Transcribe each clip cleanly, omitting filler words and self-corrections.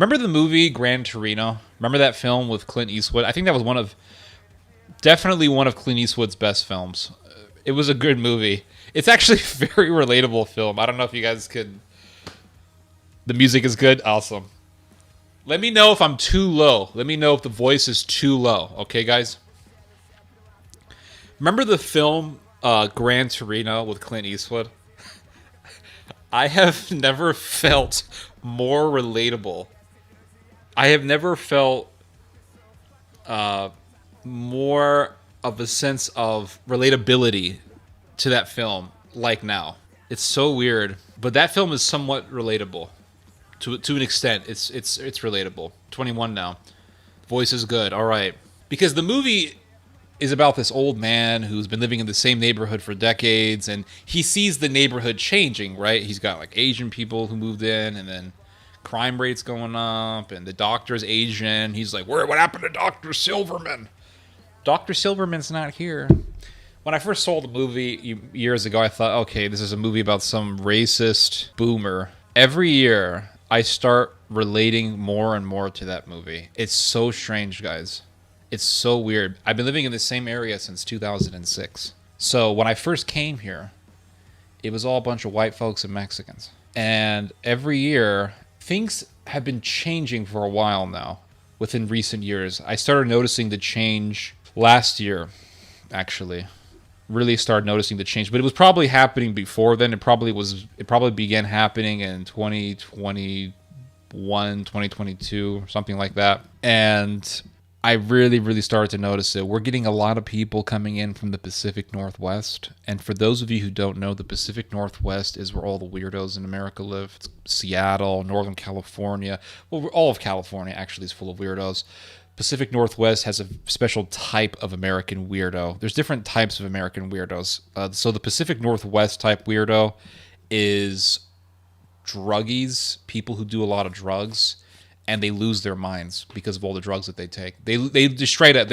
Remember the movie Gran Torino? Remember that film with Clint Eastwood? I think that was definitely one of Clint Eastwood's best films. It was a good movie. It's actually a very relatable film. I don't know if you guys could. The music is good. Awesome. Let me know if I'm too low. Let me know if the voice is too low. Okay, guys? Remember the film Gran Torino with Clint Eastwood? I have never felt more relatable. I have never felt more of a sense of relatability to that film like now. It's so weird, but that film is somewhat relatable to an extent. It's relatable. 21 now. Voice is good. All right. Because the movie is about this old man who's been living in the same neighborhood for decades, and he sees the neighborhood changing, right? He's got like Asian people who moved in, and then crime rates going up, and the doctor's Asian. He's like, what happened to Dr. Silverman? Dr. Silverman's not here. When I first saw the movie years ago, I thought, okay, this is a movie about some racist boomer. Every year, I start relating more and more to that movie. It's so strange, guys. It's so weird. I've been living in the same area since 2006. So when I first came here, it was all a bunch of white folks and Mexicans. And every year, things have been changing for a while now. Within recent years, I started noticing the change last year, actually. Really started noticing the change. But it was probably happening before then. It probably began happening in 2021, 2022, something like that. And I really started to notice it. We're getting a lot of people coming in from the Pacific Northwest. And for those of you who don't know, the Pacific Northwest is where all the weirdos in America live. It's Seattle, Northern California. Well, all of California actually is full of weirdos. Pacific Northwest has a special type of American weirdo. There's different types of American weirdos. So the Pacific Northwest type weirdo is druggies, people who do a lot of drugs, and they lose their minds because of all the drugs that they take. They just straight up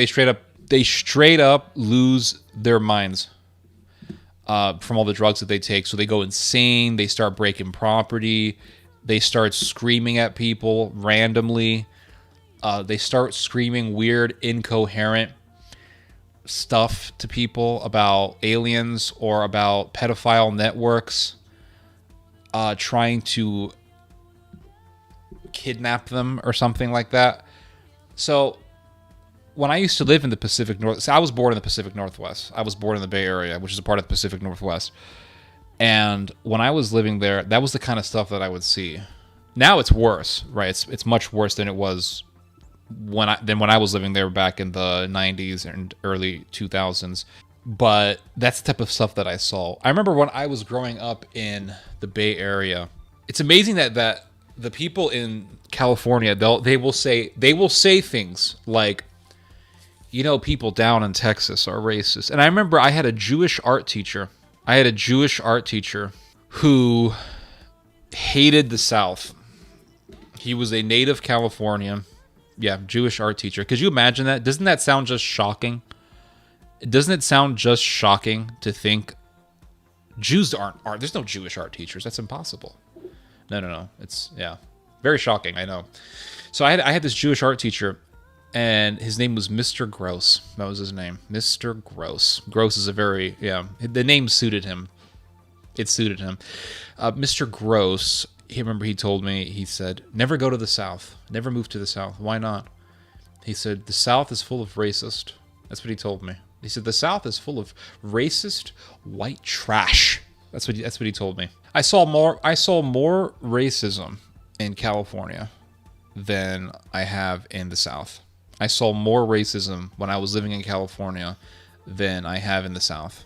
lose their minds from all the drugs that they take. So they go insane. They start breaking property. They start screaming at people randomly. They start screaming weird, incoherent stuff to people about aliens or about pedophile networks trying to kidnap them or something like that. So when I used to live in the Pacific North, so I was born in the Pacific Northwest. I was born in the Bay Area, which is a part of the Pacific Northwest. And when I was living there, that was the kind of stuff that I would see. Now it's worse, right? It's much worse than it was when I was living there back in the 90s and early 2000s. But that's the type of stuff that I saw. I remember when I was growing up in the Bay Area. It's amazing that the people in California, they will say things like, you know, people down in Texas are racist. And I remember I had a Jewish art teacher. Who hated the South. He was a native Californian. Yeah, Jewish art teacher. Could you imagine that? Doesn't that sound just shocking? Doesn't it sound just shocking to think Jews aren't art? There's no Jewish art teachers. That's impossible. No. It's, yeah, very shocking. I know. So I had this Jewish art teacher, and his name was Mr. Gross. That was his name, Mr. Gross. Gross is the name suited him. It suited him. Mr. Gross, he told me, he said, never go to the South. Never move to the South. Why not? He said, the South is full of racist. That's what he told me. He said, the South is full of racist white trash. That's what he told me. I saw more racism in California than I have in the South. I saw more racism when I was living in California than I have in the South.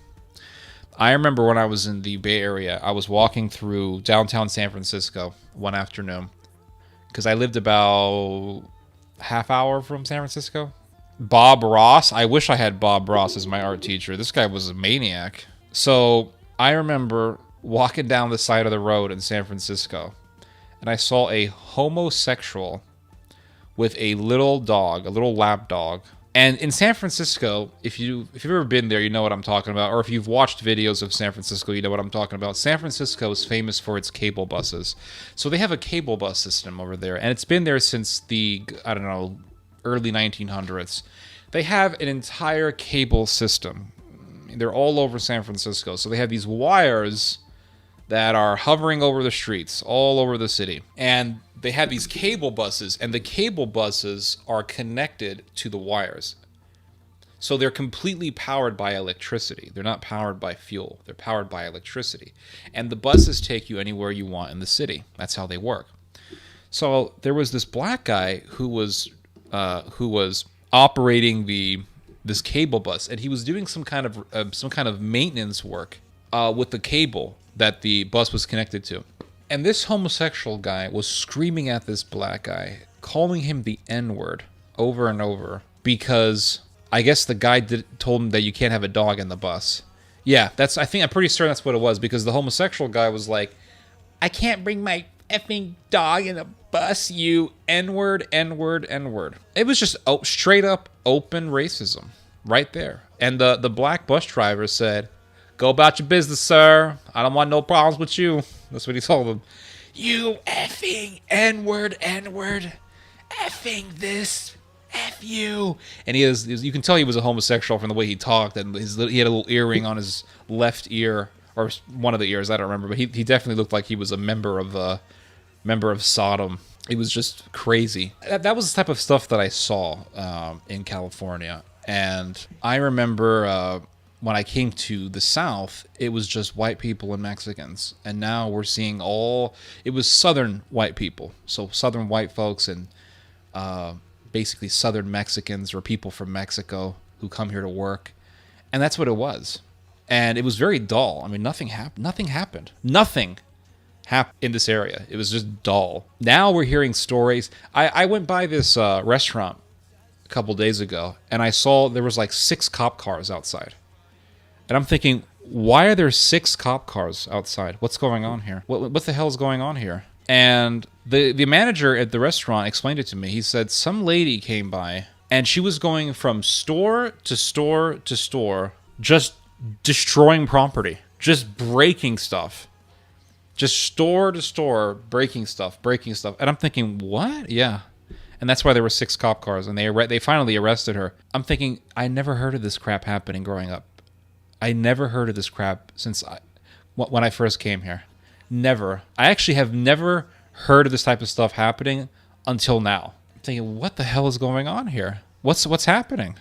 I remember when I was in the Bay Area, I was walking through downtown San Francisco one afternoon because I lived about half hour from San Francisco. Bob Ross. I wish I had Bob Ross as my art teacher. This guy was a maniac. So I remember walking down the side of the road in San Francisco, and I saw a homosexual with a little dog, a little lap dog, And in San Francisco, if you've ever been there, you know what I'm talking about. Or if you've watched videos of San Francisco, you know what I'm talking about. San Francisco is famous for its cable buses. So they have a cable bus system over there, and it's been there since the, I don't know, early 1900s. They have an entire cable system. They're all over San Francisco. So they have these wires that are hovering over the streets all over the city. And they have these cable buses, and the cable buses are connected to the wires. So they're completely powered by electricity. They're not powered by fuel. They're powered by electricity. And the buses take you anywhere you want in the city. That's how they work. So there was this black guy who was operating this cable bus, and he was doing some kind of maintenance work with the cable that the bus was connected to. And this homosexual guy was screaming at this black guy, calling him the N-word over and over, because I guess the guy told him that you can't have a dog in the bus. Yeah, I'm pretty certain that's what it was, because the homosexual guy was like, I can't bring my effing dog in a bus, you N-word, N-word, N-word. It was just straight up open racism right there. And the black bus driver said, go about your business, sir. I don't want no problems with you. That's what he told him. You effing N-word, N-word. Effing this. F you. And you can tell he was a homosexual from the way he talked. And he had a little earring on his left ear. Or one of the ears, I don't remember. But he definitely looked like he was a member of Sodom. It was just crazy. That was the type of stuff that I saw in California. And I remember when I came to the South, it was just white people and Mexicans. And now we're seeing it was Southern white people. So Southern white folks and basically Southern Mexicans or people from Mexico who come here to work. And that's what it was. And it was very dull. I mean, nothing happened. Nothing happened in this area. It was just dull. Now we're hearing stories. I went by this restaurant a couple days ago, and I saw there was like 6 cop cars outside. And I'm thinking, why are there 6 cop cars outside? What's going on here? What the hell is going on here? And the manager at the restaurant explained it to me. He said some lady came by, and she was going from store to store to store, just destroying property, just breaking stuff. Just store to store, breaking stuff. And I'm thinking, what? Yeah. And that's why there were 6 cop cars, and they finally arrested her. I'm thinking, I never heard of this crap happening growing up. I never heard of this crap since when I first came here. Never. I actually have never heard of this type of stuff happening until now. I'm thinking, what the hell is going on here? What's happening?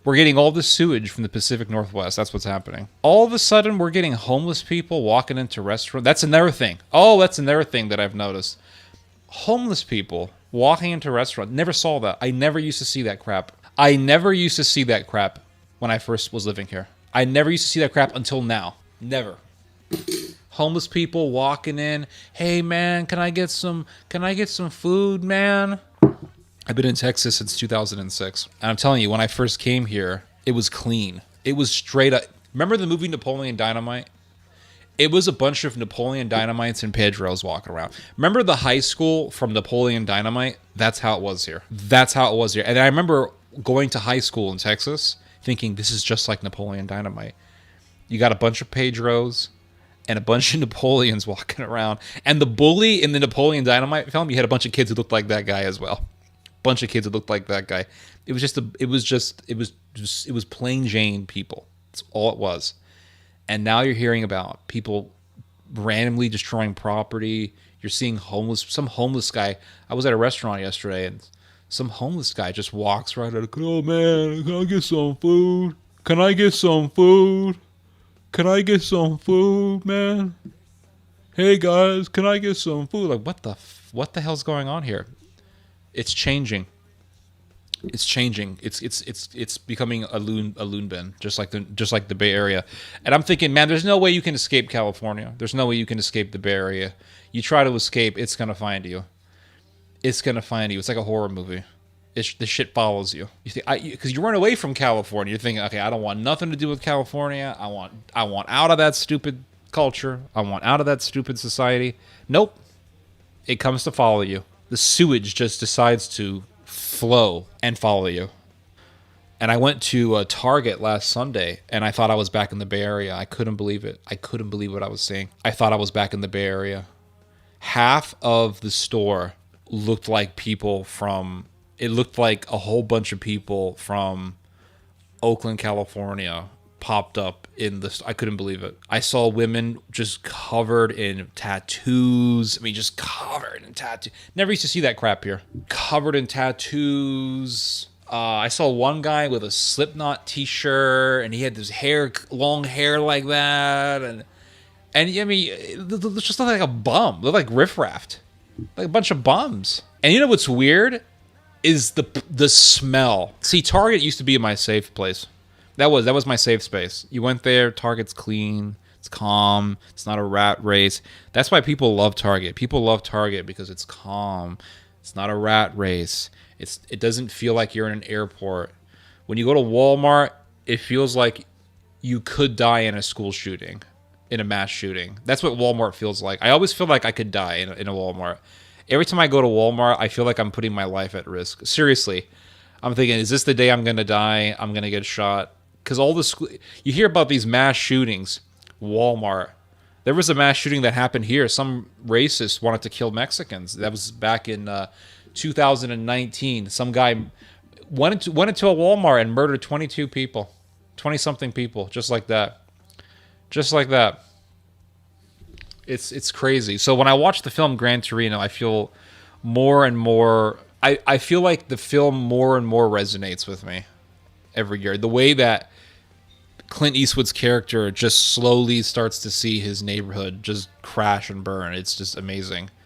We're getting all this sewage from the Pacific Northwest. That's what's happening. All of a sudden, we're getting homeless people walking into restaurants. That's another thing. Oh, that's another thing that I've noticed. Homeless people walking into restaurants. Never saw that. I never used to see that crap. I never used to see that crap when I first was living here. I never used to see that crap until now. Never. Homeless people walking in. Hey, man, can I get some food, man? I've been in Texas since 2006. And I'm telling you, when I first came here, it was clean. It was straight up. Remember the movie Napoleon Dynamite? It was a bunch of Napoleon Dynamites and Pedros walking around. Remember the high school from Napoleon Dynamite? That's how it was here. And I remember going to high school in Texas thinking this is just like Napoleon Dynamite. You got a bunch of Pedros and a bunch of Napoleons walking around. And the bully in the Napoleon Dynamite film, you had a bunch of kids who looked like that guy as well. It was plain Jane people. That's all it was. And now you're hearing about people randomly destroying property. You're seeing some homeless guy. I was at a restaurant yesterday, and some homeless guy just walks right out. Oh man, can I get some food? Man? Hey guys, can I get some food? Like what the hell's going on here? It's changing. It's becoming a loon bin, just like the Bay Area. And I'm thinking, man, there's no way you can escape California. There's no way you can escape the Bay Area. You try to escape, it's gonna find you. It's like a horror movie. The shit follows you. You think because you run away from California. You're thinking, okay, I don't want nothing to do with California. I want out of that stupid culture. I want out of that stupid society. Nope. It comes to follow you. The sewage just decides to flow and follow you. And I went to Target last Sunday, and I thought I was back in the Bay Area. I couldn't believe it. I couldn't believe what I was seeing. I thought I was back in the Bay Area. Half of the store looked like people from, it looked like a whole bunch of people from Oakland, California popped up in this. I couldn't believe it. I saw women just covered in tattoos. I mean, just covered in tattoos. Never used to see that crap here. Covered in tattoos. I saw one guy with a Slipknot t-shirt, and he had this hair, long hair like that, and I mean, it just looked like a bum. It looked like riffraff, like a bunch of bums. And you know what's weird is the smell. See, Target used to be my safe place. That was my safe space. You went there, Target's clean, it's calm, it's not a rat race. That's why people love Target. People love Target because it's calm. It's not a rat race. It doesn't feel like you're in an airport. When you go to Walmart, it feels like you could die in a school shooting, in a mass shooting. That's what Walmart feels like. I always feel like I could die in a Walmart. Every time I go to Walmart, I feel like I'm putting my life at risk. Seriously. I'm thinking, is this the day I'm going to die? I'm going to get shot. Because you hear about these mass shootings. Walmart. There was a mass shooting that happened here. Some racist wanted to kill Mexicans. That was back in 2019. Some guy went into a Walmart and murdered 22 people. 20-something people. Just like that. Just like that. It's crazy. So when I watch the film Gran Torino, I feel more and more... I feel like the film more and more resonates with me every year. The way that Clint Eastwood's character just slowly starts to see his neighborhood just crash and burn. It's just amazing.